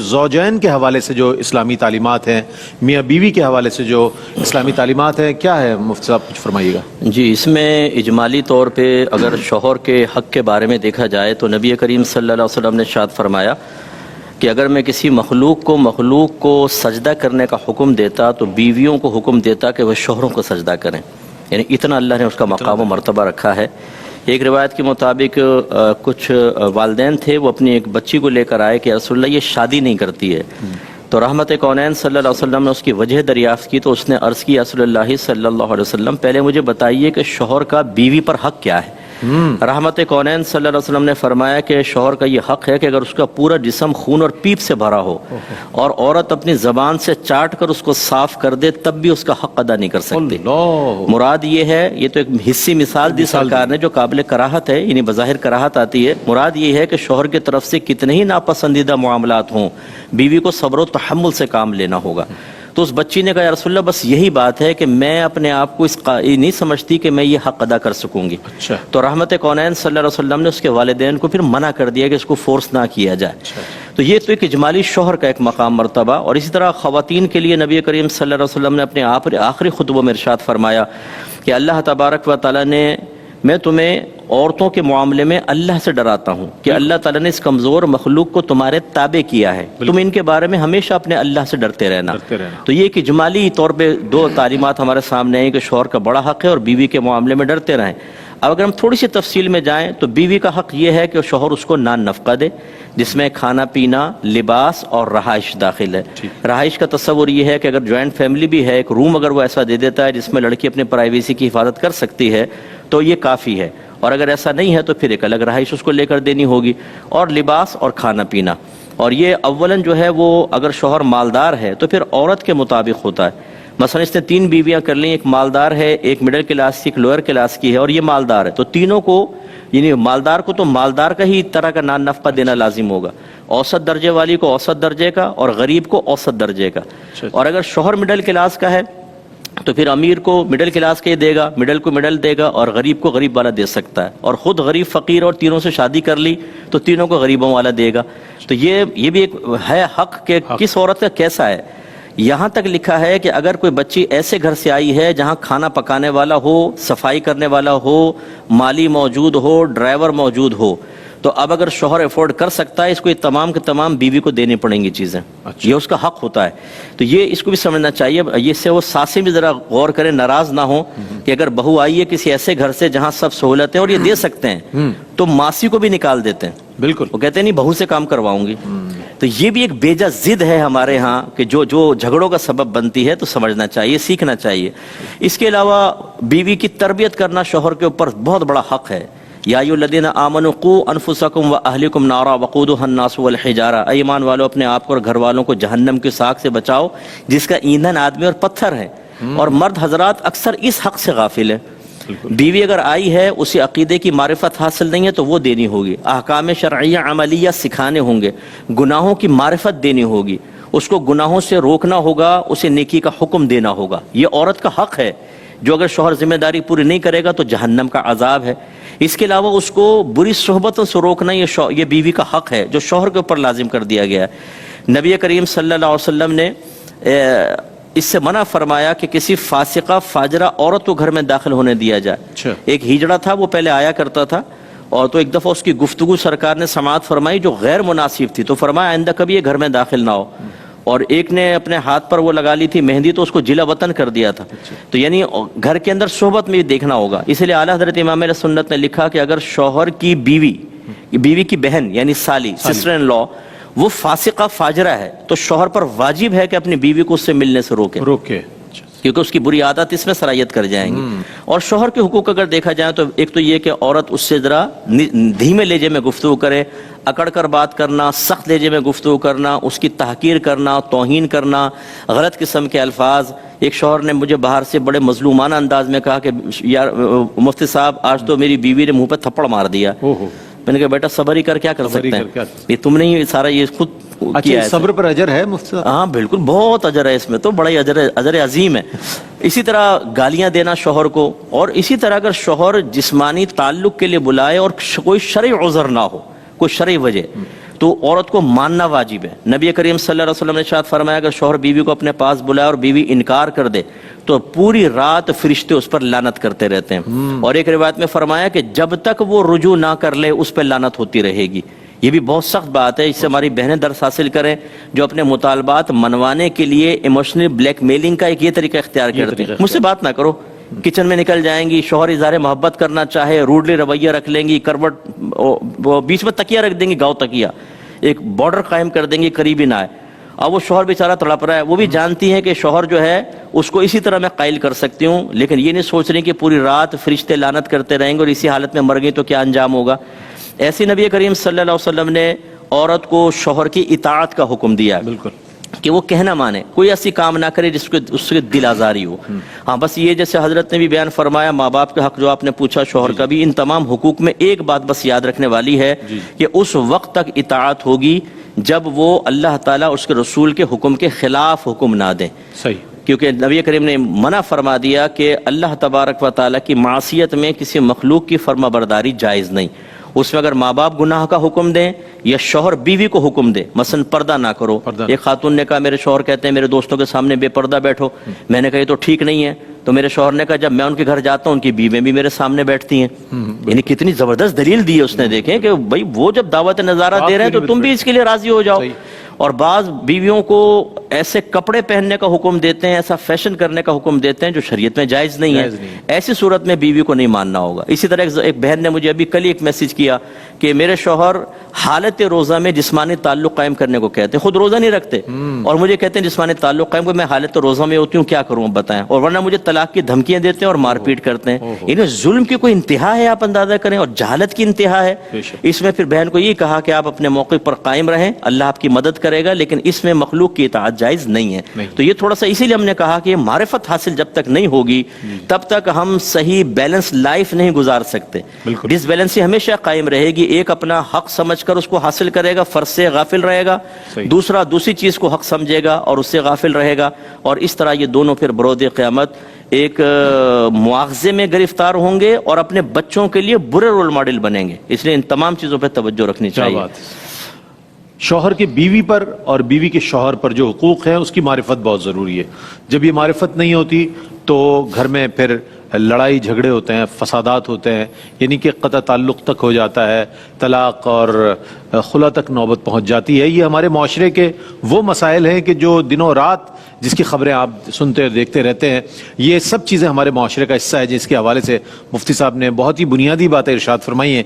زوجین کے حوالے سے جو اسلامی تعلیمات ہیں، میاں بیوی کے حوالے سے جو اسلامی تعلیمات ہیں، کیا ہے مفتی صاحب کچھ فرمائیے گا؟ جی، اس میں اجمالی طور پہ اگر شوہر کے حق کے بارے میں دیکھا جائے تو نبی کریم صلی اللہ علیہ وسلم نے ارشاد فرمایا کہ اگر میں کسی مخلوق کو سجدہ کرنے کا حکم دیتا تو بیویوں کو حکم دیتا کہ وہ شوہروں کو سجدہ کریں، یعنی اتنا اللہ نے اس کا مقام و مرتبہ رکھا ہے۔ ایک روایت کے مطابق کچھ والدین تھے، وہ اپنی ایک بچی کو لے کر آئے کہ رسول اللہ یہ شادی نہیں کرتی ہے، تو رحمت کونین صلی اللہ علیہ وسلم نے اس کی وجہ دریافت کی تو اس نے عرض کی رسول اللہ صلی اللہ علیہ وسلم پہلے مجھے بتائیے کہ شوہر کا بیوی پر حق کیا ہے۔ رحمت کونین صلی اللہ علیہ وسلم نے فرمایا کہ شوہر کا یہ حق ہے کہ اگر اس کا پورا جسم خون اور پیپ سے بھرا ہو اور عورت اپنی زبان سے چاٹ کر اس کو صاف کر دے تب بھی اس کا حق ادا نہیں کر سکتی۔ مراد یہ ہے، یہ تو ایک حصی مثال دی سرکار نے جو قابل کراہت ہے، یعنی بظاہر کراہت آتی ہے، مراد یہ ہے کہ شوہر کی طرف سے کتنے ہی ناپسندیدہ معاملات ہوں، بیوی کو صبر و تحمل سے کام لینا ہوگا۔ تو اس بچی نے کہا یا رسول اللہ بس یہی بات ہے کہ میں اپنے آپ کو اس قائل نہیں سمجھتی کہ میں یہ حق ادا کر سکوں گی۔ تو رحمت کونین صلی اللہ علیہ وسلم نے اس کے والدین کو پھر منع کر دیا کہ اس کو فورس نہ کیا جائے۔ تو یہ تو ایک اجمالی شوہر کا ایک مقام مرتبہ، اور اسی طرح خواتین کے لیے نبی کریم صلی اللہ علیہ وسلم نے اپنے آخری خطبوں میں ارشاد فرمایا کہ اللہ تبارک و تعالیٰ نے میں تمہیں عورتوں کے معاملے میں اللہ سے ڈراتا ہوں کہ اللہ تعالیٰ نے اس کمزور مخلوق کو تمہارے تابع کیا ہے، تم ان کے بارے میں ہمیشہ اپنے اللہ سے ڈرتے رہنا۔ تو یہ ایک اجمالی طور پہ دو تعلیمات ہمارے سامنے ہیں کہ شوہر کا بڑا حق ہے اور بیوی کے معاملے میں ڈرتے رہیں۔ اب اگر ہم تھوڑی سی تفصیل میں جائیں تو بیوی کا حق یہ ہے کہ شوہر اس کو نان نفقہ دے، جس میں کھانا پینا، لباس اور رہائش داخل ہے۔ رہائش کا تصور یہ ہے کہ اگر جوائنٹ فیملی بھی ہے، ایک روم اگر وہ ایسا دے دیتا ہے جس میں لڑکی اپنے پرائیویسی کی حفاظت کر سکتی ہے تو یہ کافی ہے، اور اگر ایسا نہیں ہے تو پھر ایک الگ رہائش اس کو لے کر دینی ہوگی، اور لباس اور کھانا پینا۔ اور یہ اولاً جو ہے وہ اگر شوہر مالدار ہے تو پھر عورت کے مطابق ہوتا ہے۔ مثلا اس نے 3 بیویاں کر لیں، ایک مالدار ہے، ایک مڈل کلاس کی، ایک لوئر کلاس کی ہے، اور یہ مالدار ہے، تو تینوں کو یعنی مالدار کو تو مالدار کا ہی طرح کا نان نفقہ دینا لازم ہوگا، اوسط درجے والی کو اوسط درجے کا اور غریب کو اوسط درجے کا۔ اور اگر شوہر مڈل کلاس کا ہے تو پھر امیر کو مڈل کلاس کے دے گا، مڈل کو مڈل دے گا، اور غریب کو غریب والا دے سکتا ہے، اور خود غریب فقیر اور تینوں سے شادی کر لی تو تینوں کو غریبوں والا دے گا۔ تو یہ بھی ایک ہے حق کہ کس عورت کا کیسا ہے۔ یہاں تک لکھا ہے کہ اگر کوئی بچی ایسے گھر سے آئی ہے جہاں کھانا پکانے والا ہو، صفائی کرنے والا ہو، مالی موجود ہو، ڈرائیور موجود ہو، تو اب اگر شوہر افورڈ کر سکتا ہے اس کو یہ تمام کے تمام بیوی کو دینی پڑیں گی چیزیں، یہ اس کا حق ہوتا ہے۔ تو یہ اس کو بھی سمجھنا چاہیے، اس سے وہ ساسیں بھی ذرا غور کریں، ناراض نہ ہوں کہ اگر بہو آئی ہے کسی ایسے گھر سے جہاں سب سہولتیں اور یہ دے سکتے ہیں تو ماسی کو بھی نکال دیتے ہیں، بالکل وہ کہتے ہیں نہیں بہو سے کام کرواؤں گی۔ تو یہ بھی ایک بیجا ضد ہے ہمارے ہاں کہ جو جھگڑوں کا سبب بنتی ہے، تو سمجھنا چاہیے، سیکھنا چاہیے۔ اس کے علاوہ بیوی کی تربیت کرنا شوہر کے اوپر بہت بڑا حق ہے۔ یا ایھا الذین آمنوا قوا انفسکم واہلکم نارا وقودھا الناس والحجارہ، اے ایمان والو اپنے آپ کو اور گھر والوں کو جہنم کی ساکھ سے بچاؤ جس کا ایندھن آدمی اور پتھر ہے۔ اور مرد حضرات اکثر اس حق سے غافل ہے۔ بیوی اگر آئی ہے اسے عقیدے کی معرفت حاصل نہیں ہے تو وہ دینی ہوگی، احکام شرعیہ عملیہ سکھانے ہوں گے، گناہوں کی معرفت دینی ہوگی، اس کو گناہوں سے روکنا ہوگا، اسے نیکی کا حکم دینا ہوگا۔ یہ عورت کا حق ہے، جو اگر شوہر ذمہ داری پوری نہیں کرے گا تو جہنم کا عذاب ہے۔ اس کے علاوہ اس کو بری صحبتوں سے روکنا یہ بیوی کا حق ہے جو شوہر کے اوپر لازم کر دیا گیا ہے۔ نبی کریم صلی اللہ علیہ وسلم نے اس سے منع فرمایا کہ کسی فاسقہ فاجرہ عورت کو گھر میں داخل ہونے دیا جائے۔ ایک ہجڑا تھا، وہ پہلے آیا کرتا تھا، اور تو ایک دفعہ اس کی گفتگو سرکار نے سماعت فرمائی جو غیر مناسب تھی، تو فرمایا آئندہ کبھی یہ گھر میں داخل نہ ہو۔ اور ایک نے اپنے ہاتھ پر وہ لگا لی تھی مہندی، تو اس کو جلا وطن کر دیا تھا۔ تو یعنی گھر کے اندر صحبت میں بھی دیکھنا ہوگا۔ اس لیے اعلیٰ حضرت امام اہل سنت نے لکھا کہ اگر شوہر کی بیوی کی بہن یعنی سالی، سسٹر ان لا، وہ فاسقہ فاجرہ ہے تو شوہر پر واجب ہے کہ اپنی بیوی کو اس سے ملنے سے روکے، کیونکہ اس کی بری عادت اس میں سرایت کر جائیں گی۔ اور شوہر کے حقوق اگر دیکھا جائے تو ایک تو یہ کہ عورت اس سے ذرا دھیمے لہجے میں گفتگو کرے، اکڑ کر بات کرنا، سخت لہجے میں گفتگو کرنا، اس کی تحقیر کرنا، توہین کرنا، غلط قسم کے الفاظ۔ ایک شوہر نے مجھے باہر سے بڑے مظلومانہ انداز میں کہا کہ یار مفتی صاحب آج تو میری بیوی نے منہ پہ تھپڑ مار دیا۔ میں نے کہا بیٹا صبر ہی کیا کر سکتے ہیں، یہ تم نے ہی سارا یہ خود کیا ہے۔ صبر پر اجر ہے مفتی صاحب؟ ہاں بالکل، بہت اجر ہے اس میں، تو بڑا ہی اجر عظیم ہے۔ اسی طرح گالیاں دینا شوہر کو، اور اسی طرح اگر شوہر جسمانی تعلق کے لیے بلائے اور کوئی شرعی عذر نہ ہو، کوئی شرعی وجہ، تو عورت کو ماننا واجب ہے. نبی کریم صلی اللہ علیہ وسلم نے ارشاد فرمایا اگر شوہر بیوی کو اپنے پاس بلائے اور بیوی انکار کر دے تو پوری رات فرشتے اس پر لعنت کرتے رہتے ہیں. اور ایک روایت میں فرمایا کہ جب تک وہ رجوع نہ کر لے اس پہ لعنت ہوتی رہے گی. یہ بھی بہت سخت بات ہے. اس سے ہماری بہنیں درس حاصل کریں جو اپنے مطالبات منوانے کے لیے ایموشنل بلیک میلنگ کا ایک یہ طریقہ اختیار کرتے ہیں. مجھ سے بات نہ کرو, کچن میں نکل جائیں گی, شوہر اظہار محبت کرنا چاہے روڈلی رویہ رکھ لیں گی, کروٹ بیچ میں تکیہ رکھ دیں گی, گاؤں تکیہ, ایک بارڈر قائم کر دیں گی قریبی نہ آئے. اب وہ شوہر بیچارہ تڑپ رہا ہے, وہ بھی جانتی ہیں کہ شوہر جو ہے اس کو اسی طرح میں قائل کر سکتی ہوں, لیکن یہ نہیں سوچ رہی کہ پوری رات فرشتے لعنت کرتے رہیں گے اور اسی حالت میں مر گئی تو کیا انجام ہوگا. ایسی نبی کریم صلی اللہ علیہ وسلم نے عورت کو شوہر کی اطاعت کا حکم دیا ہے. بالکل, کہ وہ کہنا مانے, کوئی ایسی کام نہ کرے جس کو اس کے دل آزاری ہو. ہاں بس یہ جیسے حضرت نے بھی بیان فرمایا ماں باپ کے حق جو آپ نے پوچھا شوہر کا بھی, ان تمام حقوق میں ایک بات بس یاد رکھنے والی ہے کہ اس وقت تک اطاعت ہوگی جب وہ اللہ تعالیٰ اس کے رسول کے حکم کے خلاف حکم نہ دیں. صحیح, کیونکہ نبی کریم نے منع فرما دیا کہ اللہ تبارک و تعالیٰ کی معصیت میں کسی مخلوق کی فرما برداری جائز نہیں. اس میں اگر ماں باپ گناہ کا حکم دیں یا شوہر بیوی کو حکم دے, مثلا پردہ نہ کرو. ایک خاتون نے کہا میرے شوہر کہتے ہیں میرے دوستوں کے سامنے بے پردہ بیٹھو. میں نے کہا یہ تو ٹھیک نہیں ہے. تو میرے شوہر نے کہا جب میں ان کے گھر جاتا ہوں ان کی بیویاں بھی میرے سامنے بیٹھتی ہیں. یعنی کتنی زبردست دلیل دی ہے اس نے, دیکھیں کہ بھائی وہ جب دعوت نظارہ دے رہے ہیں تو تم بھی اس کے لیے راضی ہو جاؤ. اور بعض بیویوں کو ایسے کپڑے پہننے کا حکم دیتے ہیں, ایسا فیشن کرنے کا حکم دیتے ہیں جو شریعت میں جائز نہیں ہے. ایسی صورت میں بیوی کو نہیں ماننا ہوگا. اسی طرح ایک بہن نے مجھے ابھی کل ایک میسج کیا کہ میرے شوہر حالت روزہ میں جسمانی تعلق قائم کرنے کو کہتے ہیں, خود روزہ نہیں رکھتے اور مجھے کہتے ہیں جسمانی تعلق قائم, میں حالت روزہ میں ہوتی ہوں کیا کروں بتائیں, اور ورنہ مجھے طلاق کی دھمکیاں دیتے ہیں اور مار پیٹ کرتے ہیں. انہیں ظلم کی کوئی انتہا ہے, آپ اندازہ کریں, اور جہالت کی انتہا ہے. اس میں پھر بہن کو یہ کہا کہ آپ اپنے موقع پر قائم رہیں, اللہ آپ کی مدد کرے گا, لیکن اس میں مخلوق کی اطاعت جائز نہیں ہے. تو یہ تھوڑا سا اسی لیے ہم نے کہا کہ معرفت حاصل جب تک نہیں ہوگی تب تک ہم صحیح بیلنس لائف نہیں گزار سکتے. ڈس بیلنسی ہمیشہ قائم رہے گی. ایک اپنا حق سمجھ کر اس کو حاصل کرے گا, فرض سے غافل رہے گا, دوسرا دوسری چیز کو حق سمجھے گا اور اس سے غافل رہے گا, اور اس طرح یہ دونوں پھر برود قیامت ایک مواخذے میں گرفتار ہوں گے اور اپنے بچوں کے لیے برے رول ماڈل بنیں گے. اس لیے ان تمام چیزوں پہ توجہ رکھنی چاہیے. شوہر کے بیوی پر اور بیوی کے شوہر پر جو حقوق ہیں اس کی معرفت بہت ضروری ہے. جب یہ معرفت نہیں ہوتی تو گھر میں پھر لڑائی جھگڑے ہوتے ہیں, فسادات ہوتے ہیں, یعنی کہ قطع تعلق تک ہو جاتا ہے, طلاق اور خلا تک نوبت پہنچ جاتی ہے. یہ ہمارے معاشرے کے وہ مسائل ہیں کہ جو دنوں رات جس کی خبریں آپ سنتے اور دیکھتے رہتے ہیں, یہ سب چیزیں ہمارے معاشرے کا حصہ ہے, جس کے حوالے سے مفتی صاحب نے بہت ہی بنیادی باتیں ارشاد فرمائی ہیں.